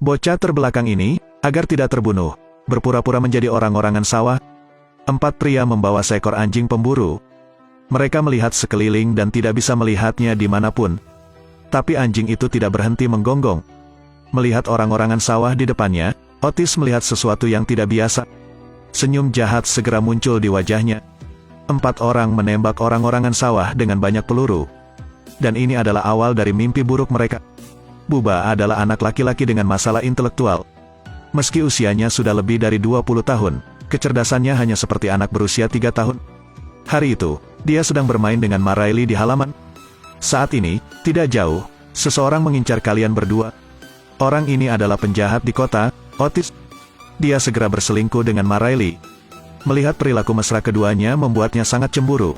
Bocah terbelakang ini, agar tidak terbunuh, berpura-pura menjadi orang-orangan sawah. 4 pria membawa seekor anjing pemburu. Mereka melihat sekeliling dan tidak bisa melihatnya dimanapun. Tapi anjing itu tidak berhenti menggonggong. Melihat orang-orangan sawah di depannya, Otis melihat sesuatu yang tidak biasa. Senyum jahat segera muncul di wajahnya. 4 orang menembak orang-orangan sawah dengan banyak peluru. Dan ini adalah awal dari mimpi buruk mereka. Bubba adalah anak laki-laki dengan masalah intelektual. Meski usianya sudah lebih dari 20 tahun, kecerdasannya hanya seperti anak berusia 3 tahun. Hari itu, dia sedang bermain dengan Mariley di halaman. Saat ini, tidak jauh, seseorang mengincar kalian berdua. Orang ini adalah penjahat di kota, Otis. Dia segera berselingkuh dengan Mariley. Melihat perilaku mesra keduanya membuatnya sangat cemburu.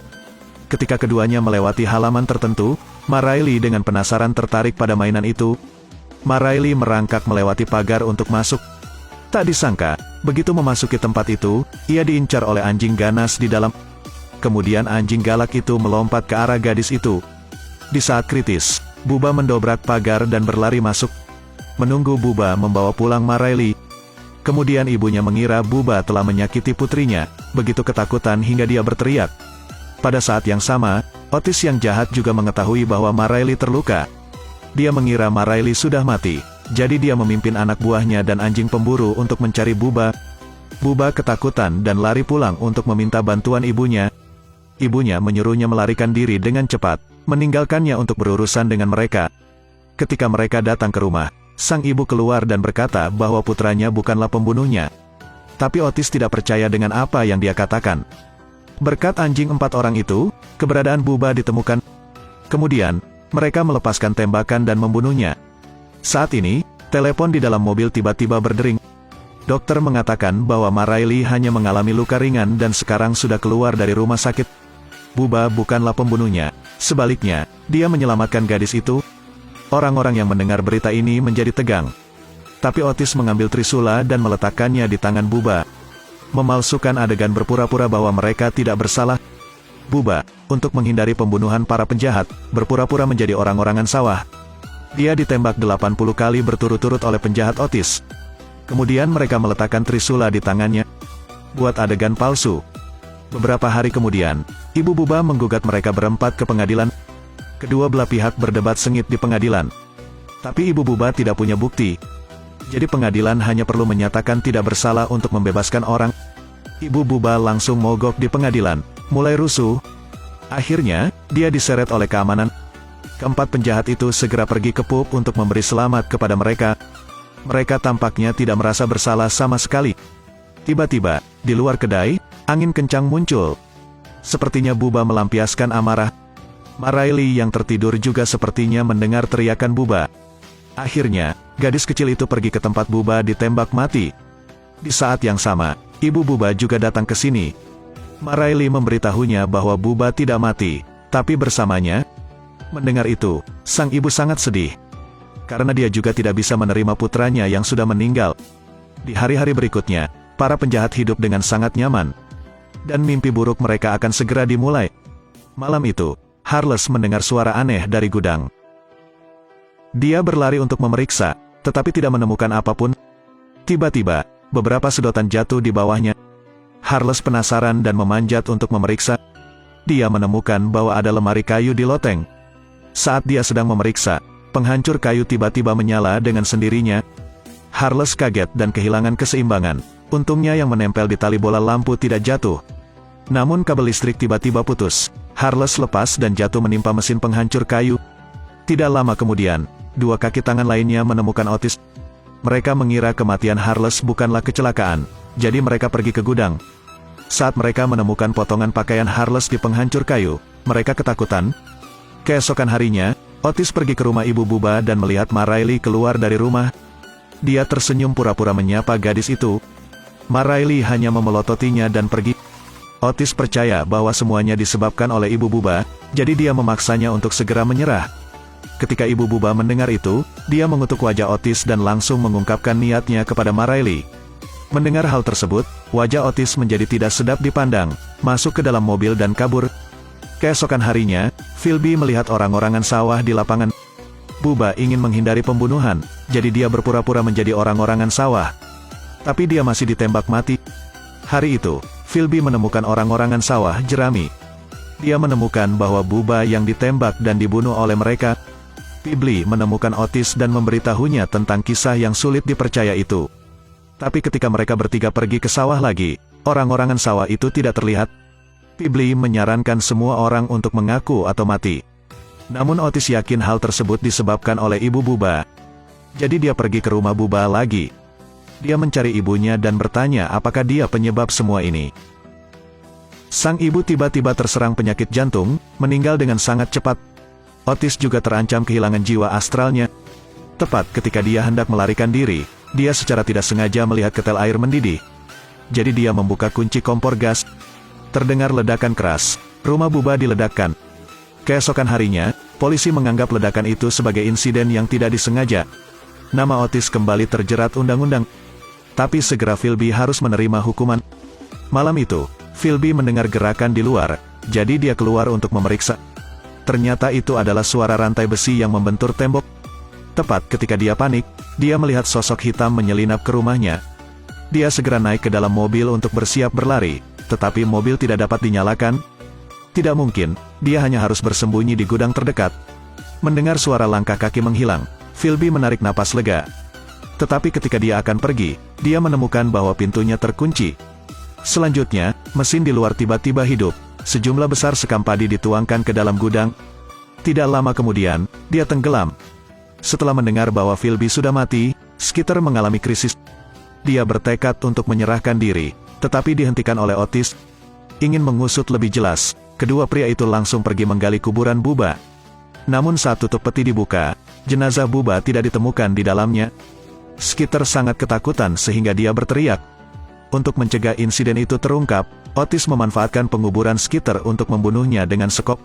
Ketika keduanya melewati halaman tertentu, Mariley dengan penasaran tertarik pada mainan itu. Mariley merangkak melewati pagar untuk masuk. Tak disangka, begitu memasuki tempat itu, ia diincar oleh anjing ganas di dalam. Kemudian anjing galak itu melompat ke arah gadis itu. Di saat kritis, Bubba mendobrak pagar dan berlari masuk. Menunggu Bubba membawa pulang Mariley. Kemudian ibunya mengira Bubba telah menyakiti putrinya, begitu ketakutan hingga dia berteriak. Pada saat yang sama, Otis yang jahat juga mengetahui bahwa Mariley terluka. Dia mengira Mariley sudah mati, jadi dia memimpin anak buahnya dan anjing pemburu untuk mencari Bubba. Bubba ketakutan dan lari pulang untuk meminta bantuan ibunya. Ibunya menyuruhnya melarikan diri dengan cepat, meninggalkannya untuk berurusan dengan mereka. Ketika mereka datang ke rumah, sang ibu keluar dan berkata bahwa putranya bukanlah pembunuhnya. Tapi Otis tidak percaya dengan apa yang dia katakan. Berkat anjing 4 orang itu, keberadaan Bubba ditemukan. Kemudian, mereka melepaskan tembakan dan membunuhnya. Saat ini, telepon di dalam mobil tiba-tiba berdering. Dokter mengatakan bahwa Mariley hanya mengalami luka ringan dan sekarang sudah keluar dari rumah sakit. Bubba bukanlah pembunuhnya, sebaliknya, dia menyelamatkan gadis itu. Orang-orang yang mendengar berita ini menjadi tegang. Tapi Otis mengambil trisula dan meletakkannya di tangan Bubba. Memalsukan adegan berpura-pura bahwa mereka tidak bersalah. Bubba, untuk menghindari pembunuhan para penjahat, berpura-pura menjadi orang-orangan sawah. Dia ditembak 80 kali berturut-turut oleh penjahat Otis. Kemudian mereka meletakkan trisula di tangannya. Buat adegan palsu. Beberapa hari kemudian, ibu Bubba menggugat mereka berempat ke pengadilan. Kedua belah pihak berdebat sengit di pengadilan. Tapi ibu Bubba tidak punya bukti. Jadi pengadilan hanya perlu menyatakan tidak bersalah untuk membebaskan orang. Ibu Bubba langsung mogok di pengadilan, mulai rusuh. Akhirnya, dia diseret oleh keamanan. Keempat penjahat itu segera pergi ke pub untuk memberi selamat kepada mereka. Mereka tampaknya tidak merasa bersalah sama sekali. Tiba-tiba, di luar kedai, angin kencang muncul. Sepertinya Bubba melampiaskan amarah. Mariley yang tertidur juga sepertinya mendengar teriakan Bubba. Akhirnya, gadis kecil itu pergi ke tempat Bubba ditembak mati. Di saat yang sama, ibu Bubba juga datang ke sini. Mariley memberitahunya bahwa Bubba tidak mati, tapi bersamanya. Mendengar itu, sang ibu sangat sedih. Karena dia juga tidak bisa menerima putranya yang sudah meninggal. Di hari-hari berikutnya, para penjahat hidup dengan sangat nyaman. Dan mimpi buruk mereka akan segera dimulai. Malam itu, Harles mendengar suara aneh dari gudang. Dia berlari untuk memeriksa, tetapi tidak menemukan apapun. Tiba-tiba, beberapa sedotan jatuh di bawahnya. Harles penasaran dan memanjat untuk memeriksa. Dia menemukan bahwa ada lemari kayu di loteng. Saat dia sedang memeriksa, penghancur kayu tiba-tiba menyala dengan sendirinya. Harles kaget dan kehilangan keseimbangan. Untungnya yang menempel di tali bola lampu tidak jatuh. Namun kabel listrik tiba-tiba putus. Harles lepas dan jatuh menimpa mesin penghancur kayu. Tidak lama kemudian, 2 kaki tangan lainnya menemukan Otis. Mereka mengira kematian Harles bukanlah kecelakaan, jadi mereka pergi ke gudang. Saat mereka menemukan potongan pakaian Harles di penghancur kayu, mereka ketakutan. Keesokan harinya, Otis pergi ke rumah ibu Bubba dan melihat Mariley keluar dari rumah. Dia tersenyum pura-pura menyapa gadis itu. Mariley hanya memelototinya dan pergi. Otis percaya bahwa semuanya disebabkan oleh ibu Bubba, jadi dia memaksanya untuk segera menyerah. Ketika ibu Bubba mendengar itu, dia mengutuk wajah Otis dan langsung mengungkapkan niatnya kepada Mariley. Mendengar hal tersebut, wajah Otis menjadi tidak sedap dipandang, masuk ke dalam mobil dan kabur. Keesokan harinya, Philby melihat orang-orangan sawah di lapangan. Bubba ingin menghindari pembunuhan, jadi dia berpura-pura menjadi orang-orangan sawah. Tapi dia masih ditembak mati. Hari itu, Philby menemukan orang-orangan sawah jerami. Dia menemukan bahwa Bubba yang ditembak dan dibunuh oleh mereka. Philby menemukan Otis dan memberitahunya tentang kisah yang sulit dipercaya itu. Tapi ketika mereka bertiga pergi ke sawah lagi, orang-orangan sawah itu tidak terlihat. Philby menyarankan semua orang untuk mengaku atau mati. Namun Otis yakin hal tersebut disebabkan oleh ibu Bubba. Jadi dia pergi ke rumah Bubba lagi. Dia mencari ibunya dan bertanya apakah dia penyebab semua ini. Sang ibu tiba-tiba terserang penyakit jantung, meninggal dengan sangat cepat. Otis juga terancam kehilangan jiwa astralnya. Tepat ketika dia hendak melarikan diri, dia secara tidak sengaja melihat ketel air mendidih. Jadi dia membuka kunci kompor gas. Terdengar ledakan keras, rumah Bubba diledakkan. Keesokan harinya, polisi menganggap ledakan itu sebagai insiden yang tidak disengaja. Nama Otis kembali terjerat undang-undang. Tapi segera Philby harus menerima hukuman. Malam itu, Philby mendengar gerakan di luar, jadi dia keluar untuk memeriksa. Ternyata itu adalah suara rantai besi yang membentur tembok. Tepat ketika dia panik, dia melihat sosok hitam menyelinap ke rumahnya. Dia segera naik ke dalam mobil untuk bersiap berlari, tetapi mobil tidak dapat dinyalakan. Tidak mungkin, dia hanya harus bersembunyi di gudang terdekat. Mendengar suara langkah kaki menghilang, Philby menarik napas lega. Tetapi ketika dia akan pergi, dia menemukan bahwa pintunya terkunci. Selanjutnya, mesin di luar tiba-tiba hidup. Sejumlah besar sekam padi dituangkan ke dalam gudang. Tidak lama kemudian, dia tenggelam. Setelah mendengar bahwa Philby sudah mati, Skeeter mengalami krisis. Dia bertekad untuk menyerahkan diri, tetapi dihentikan oleh Otis. Ingin mengusut lebih jelas, kedua pria itu langsung pergi menggali kuburan Bubba. Namun saat tutup peti dibuka, jenazah Bubba tidak ditemukan di dalamnya. Skeeter sangat ketakutan sehingga dia berteriak. Untuk mencegah insiden itu terungkap, Otis memanfaatkan penguburan Skeeter untuk membunuhnya dengan sekop.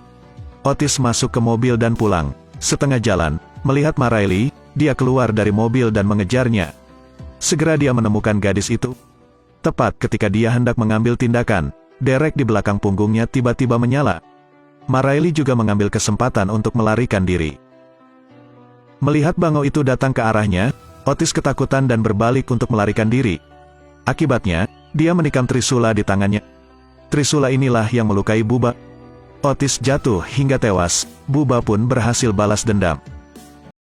Otis masuk ke mobil dan pulang. Setengah jalan, melihat Mariley, dia keluar dari mobil dan mengejarnya. Segera dia menemukan gadis itu. Tepat ketika dia hendak mengambil tindakan, derek di belakang punggungnya tiba-tiba menyala. Mariley juga mengambil kesempatan untuk melarikan diri. Melihat bangau itu datang ke arahnya, Otis ketakutan dan berbalik untuk melarikan diri. Akibatnya, dia menikam trisula di tangannya. Trisula inilah yang melukai Bubba. Otis jatuh hingga tewas, Bubba pun berhasil balas dendam.